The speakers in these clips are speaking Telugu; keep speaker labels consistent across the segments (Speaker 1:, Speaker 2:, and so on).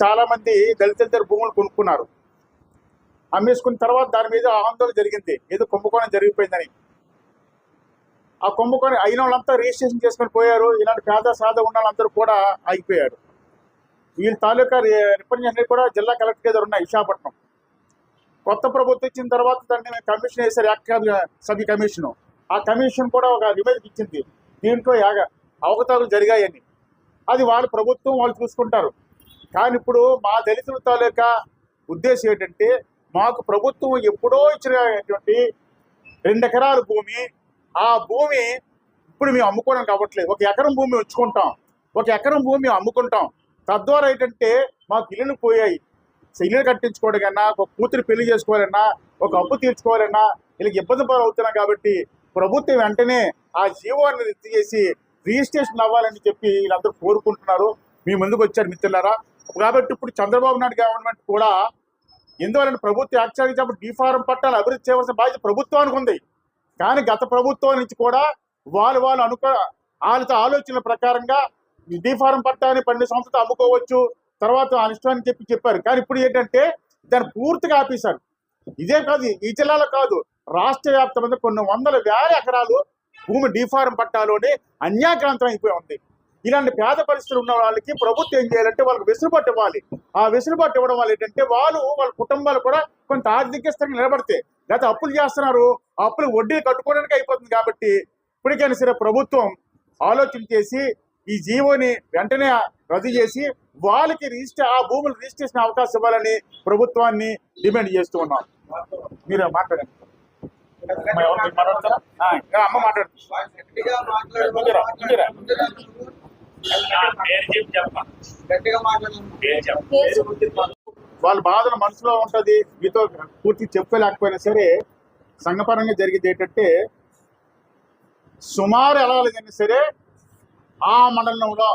Speaker 1: చాలా మంది దళితుల దగ్గర భూములు కొనుక్కున్నారు. అమ్మేసుకున్న తర్వాత దాని మీద ఆందోళన జరిగింది, ఏదో కుంభకోణం జరిగిపోయిందని. ఆ కుంభకోణం అయిన వాళ్ళంతా రిజిస్ట్రేషన్ చేసుకొని పోయారు. ఇలాంటి పేద సాదా ఉన్న వాళ్ళందరూ కూడా ఆగిపోయారు. వీళ్ళ తాలూకా రిప్రజెంటేటివ్ కూడా జిల్లా కలెక్టర్ దగ్గర ఉన్నాయి విశాఖపట్నం. కొత్త ప్రభుత్వం ఇచ్చిన తర్వాత దాన్ని కమిషన్ వేశారు, యాక్ట్ సభ్య కమిషను. ఆ కమిషన్ కూడా ఒక నివేదిక ఇచ్చింది, దీంట్లో అవకతవకలు జరిగాయని. అది వాళ్ళ ప్రభుత్వం వాళ్ళు చూసుకుంటారు. కానీ ఇప్పుడు మా దళితుల తాలూకా ఉద్దేశం ఏంటంటే, మాకు ప్రభుత్వం ఎప్పుడో ఇచ్చినటువంటి 2 ఎకరాల భూమి, ఆ భూమి ఇప్పుడు మేము అమ్ముకోవడానికి అవ్వట్లేదు. 1 ఎకరం భూమి ఉంచుకుంటాం, 1 ఎకరం భూమి అమ్ముకుంటాం. తద్వారా ఏంటంటే మాకు ఇల్లులు పోయాయి. ఇల్లు కట్టించుకోవడానికన్నా, ఒక కూతురు పెళ్లి చేసుకోవాలన్నా, ఒక అప్పు తీర్చుకోవాలన్నా వీళ్ళకి ఇబ్బంది అవుతున్నాం. కాబట్టి ప్రభుత్వం వెంటనే ఆ జీవోని రద్దు చేసి రిజిస్ట్రేషన్ అవ్వాలని చెప్పి వీళ్ళందరూ కోరుకుంటున్నారు. మీ ముందుకు వచ్చారు మిత్రులారా. కాబట్టి ఇప్పుడు చంద్రబాబు నాయుడు గవర్నమెంట్ కూడా ఎందువల్ల ప్రభుత్వం యాక్చువల్గా చెప్పి డీఫారం పట్టాలు అభివృద్ధి చేయవలసిన బాధ్యత ప్రభుత్వానికి ఉంది. కానీ గత ప్రభుత్వం నుంచి కూడా వాళ్ళ వాళ్ళతో ఆలోచనల ప్రకారంగా డీఫారం పట్టాన్ని 12 సంవత్సరాలు అమ్ముకోవచ్చు, తర్వాత అనిష్టాన్ని చెప్పారు. కానీ ఇప్పుడు ఏంటంటే దాన్ని పూర్తిగా ఆపేశారు. ఇదే కాదు, ఈ జిల్లాలో కాదు, రాష్ట్ర వ్యాప్తంగా కొన్ని వందల వేల ఎకరాలు భూమి డీఫారం పట్టాలోనే అన్యాక్రాంతం అయిపోయి ఉంది. ఇలాంటి పేద పరిస్థితులు ఉన్న వాళ్ళకి ప్రభుత్వం ఏం చేయాలంటే వాళ్ళకి వెసులుబాటు ఇవ్వాలి. ఆ వెసులుబాటు ఇవ్వడం వల్ల ఏంటంటే వాళ్ళ కుటుంబాలు కూడా కొంత ఆర్థిక స్థితికి నిలబడితే, లేకపోతే అప్పులు చేస్తున్నారు, ఆ అప్పులు వడ్డీ కట్టుకోవడానికి అయిపోతుంది. కాబట్టి ఇప్పటికైనా సరే ప్రభుత్వం ఆలోచన చేసి ఈ జీవోని వెంటనే రద్దు చేసి వాళ్ళకి ఆ భూములు రిజిస్ట్రేషన్ అవకాశం ఇవ్వాలని ప్రభుత్వాన్ని డిమాండ్ చేస్తూ ఉన్నాం. మీరు మాట్లాడండి. అమ్మ మాట్లాడుతుంది. వాళ్ళ బాధలు మనసులో ఉంటది, మీతో పూర్తి చెప్పలేకపోయినా సరే సంఘపరంగా జరిగేది ఏంటంటే, సుమారు ఎలాగైనా సరే ఆ మండలంలో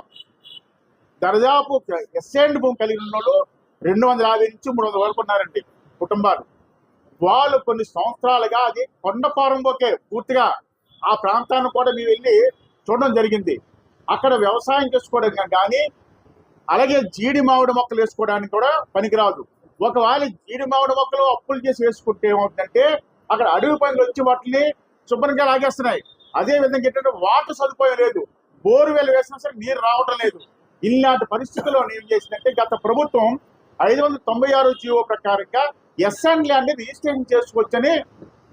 Speaker 1: దర్దాపు ఎస్ఎండ్ భూమి కలిగిన వాళ్ళు 250 నుంచి 300 వరకు ఉన్నారండి కుటుంబాలు. వాళ్ళు కొన్ని సంవత్సరాలుగా అది కొండపారంలోకే పూర్తిగా ఆ ప్రాంతాన్ని కూడా మేము వెళ్ళి చూడడం జరిగింది. అక్కడ వ్యవసాయం చేసుకోవడానికి కానీ, అలాగే జీడి మామిడి మొక్కలు వేసుకోవడానికి కూడా పనికిరాదు. ఒకవేళ జీడి మామిడి మొక్కలు అప్పులు చేసి వేసుకుంటే ఏమవుతుందంటే అక్కడ అడవి పనులు వచ్చి వాటిని శుభ్రంగా లాగేస్తున్నాయి. అదే విధంగా ఏంటంటే వాటర్ సదుపాయం లేదు, బోరువెల్ వేసినా సరే నీరు రావటం లేదు. ఇలాంటి పరిస్థితుల్లో ఏం చేసిందంటే గత ప్రభుత్వం 596 జీవో ప్రకారంగా ఎస్ఎన్ ల్యాండ్ రిజిస్ట్రేషన్ చేసుకోవచ్చని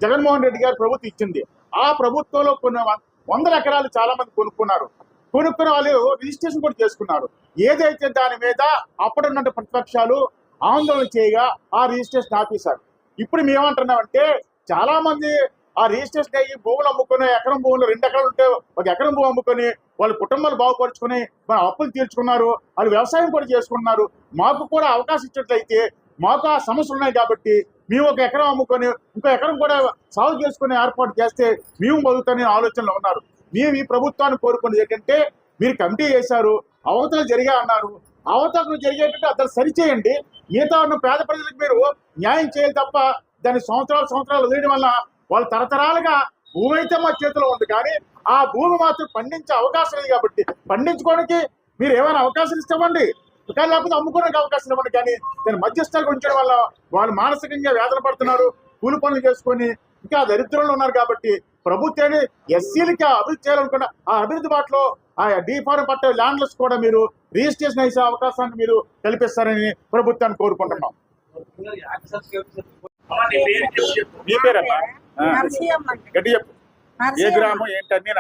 Speaker 1: జగన్మోహన్ రెడ్డి గారు ప్రభుత్వం ఇచ్చింది. ఆ ప్రభుత్వంలో కొన్ని వందల ఎకరాలు చాలా మంది కొనుక్కున్న వాళ్ళు రిజిస్ట్రేషన్ కూడా చేసుకున్నారు. ఏదైతే దాని మీద అప్పుడున్న ప్రతిపక్షాలు ఆందోళన చేయగా ఆ రిజిస్ట్రేషన్ ఆపేశారు. ఇప్పుడు మేమంటున్నామంటే చాలా మంది ఆ రిజిస్ట్రేషన్ అయ్యి భూములు అమ్ముకుని, ఎకరం భూములు 2 ఎకరాలు ఉంటే 1 ఎకరం భూమి అమ్ముకొని వాళ్ళ కుటుంబాలు బాగుపరుచుకుని మన అప్పులు తీర్చుకున్నారు, వాళ్ళు వ్యవసాయం కూడా చేసుకున్నారు. మాకు కూడా అవకాశం ఇచ్చినట్లయితే మాకు ఆ సమస్యలు ఉన్నాయి కాబట్టి మేము 1 ఎకరం అమ్ముకొని ఇంకో ఎకరం కూడా సాగు చేసుకునే ఏర్పాటు చేస్తే మేము బతుకుతానే ఆలోచనలో ఉన్నారు. మేము ఈ ప్రభుత్వాన్ని కోరుకునేది ఏంటంటే, మీరు కమిటీ చేశారు, అవతలు జరిగా అన్నారు, అవతలు జరిగేటట్టు అతను సరిచేయండి. మిగతా ఉన్న పేద ప్రజలకు మీరు న్యాయం చేయాలి తప్ప దాన్ని సంవత్సరాలు వదిలేయడం వల్ల వాళ్ళు తరతరాలుగా భూమి అయితే మా చేతిలో ఉంది, కానీ ఆ భూమి మాత్రం పండించే అవకాశం లేదు. కాబట్టి పండించుకోవడానికి మీరు ఏమైనా అవకాశం ఇస్తామండి, కానీ లేకపోతే అమ్ముకోవడానికి అవకాశం ఇవ్వండి. కానీ దాన్ని మధ్యస్థాలకు ఉంచడం వల్ల వాళ్ళు మానసికంగా వేదన పడుతున్నారు, కూలి పనులు చేసుకొని ఇంకా దరిద్రంలో ఉన్నారు. కాబట్టి ప్రభుత్వాన్ని ఎస్సీలకి అభివృద్ధి చేయాలనుకున్న ఆ అభివృద్ధి బాటలో ఆ డీఫారం పట్టే ల్యాండ్లెస్ కూడా మీరు రిజిస్ట్రేషన్ చేసే అవకాశాన్ని మీరు కల్పిస్తారని ప్రభుత్వాన్ని కోరుకుంటున్నాం. మీ పేరమ్మా? గట్టి చెప్పు, ఏ గ్రామం ఏంటన్నీ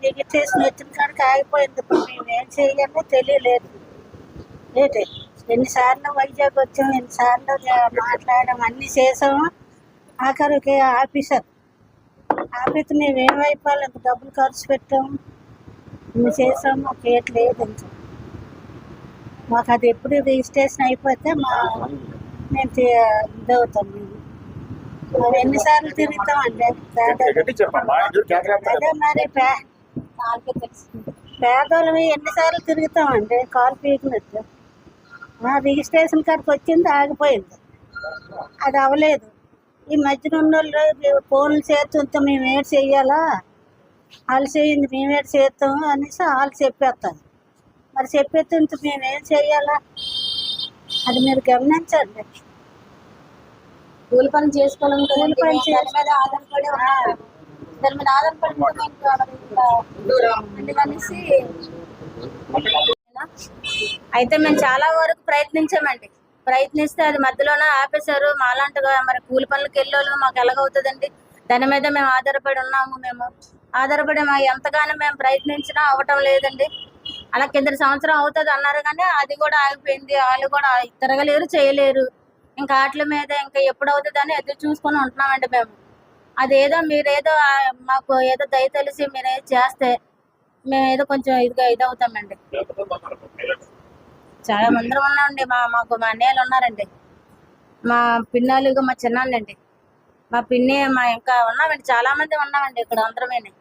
Speaker 2: రిజిస్ట్రేషన్ వచ్చిన కాడికి ఆగిపోయింది. మేమేం చేయాలో తెలియలేదు. ఎన్నిసార్లు వైజాగ్ వచ్చాం, ఎన్నిసార్లు మాట్లాడడం అన్ని చేసాము. ఆఖరికి ఆఫీసర్ మేమేమైపోవాలి, ఇంత డబ్బులు ఖర్చు పెట్టాము, ఇన్ని చేసాము, కేట్ లేదు. మాకు అది ఎప్పుడు రిజిస్ట్రేషన్ అయిపోతే మేము ఇదవుతాం. మేము ఎన్నిసార్లు తిరుగుతామండి. అదే మరి పేదోళ్ళవి ఎన్నిసార్లు తిరుగుతామండి కాలు పీకినట్టు. రిజిస్ట్రేషన్ కార్డుకి వచ్చింది, ఆగిపోయింది, అది అవ్వలేదు. ఈ మధ్యన ఉన్న వాళ్ళు ఫోన్లు చేస్తుంటే మేము ఏం చెయ్యాలా, వాళ్ళు చేయింది మేమే చేస్తాము అనేసి వాళ్ళు చెప్పేస్తారు. మరి చెప్పేస్తుంటే మేమేం చెయ్యాలా? అది మీరు గమనించండి.
Speaker 3: కూలి పని చేసుకోవాలని
Speaker 2: కూలి పని
Speaker 3: దాని మీద ఆధారపడి ఉన్నారు. దాని మీద ఆధారపడి ఉంటే అందుకనేసి అయితే మేము చాలా వరకు ప్రయత్నిస్తే అది మధ్యలోనే ఆపేశారు. మాలాంటిగా మరి కూలి పనులకు వెళ్ళేవాళ్ళు మాకు ఎలాగవుతుందండి? దాని మీద మేము ఆధారపడి ఉన్నాము. మేము ఆధారపడి ఎంతగానో మేము ప్రయత్నించినా అవ్వటం లేదండి. అలా కింద సంవత్సరం అవుతుంది అన్నారు కానీ అది కూడా ఆగిపోయింది. వాళ్ళు కూడా తిరగలేరు, చేయలేరు. ఇంకా వాటి మీద ఇంకా ఎప్పుడు అవుతుందని ఎదురు చూసుకొని ఉంటున్నామండి మేము. అదేదో మీరేదో మాకు ఏదో దయ తెలిసి మీరేదో చేస్తే మేము ఏదో కొంచెం ఇదవుతామండి. చాలా మంది ఉన్నామండి. మాకు మా అన్నయ్యలు ఉన్నారండి, మా పిన్నాళ్ళు, మా చిన్నాళ్ళండి, మా పిన్ని, మా ఇంకా ఉన్నామండి, చాలా మంది ఉన్నామండి ఇక్కడ అందరమేనే.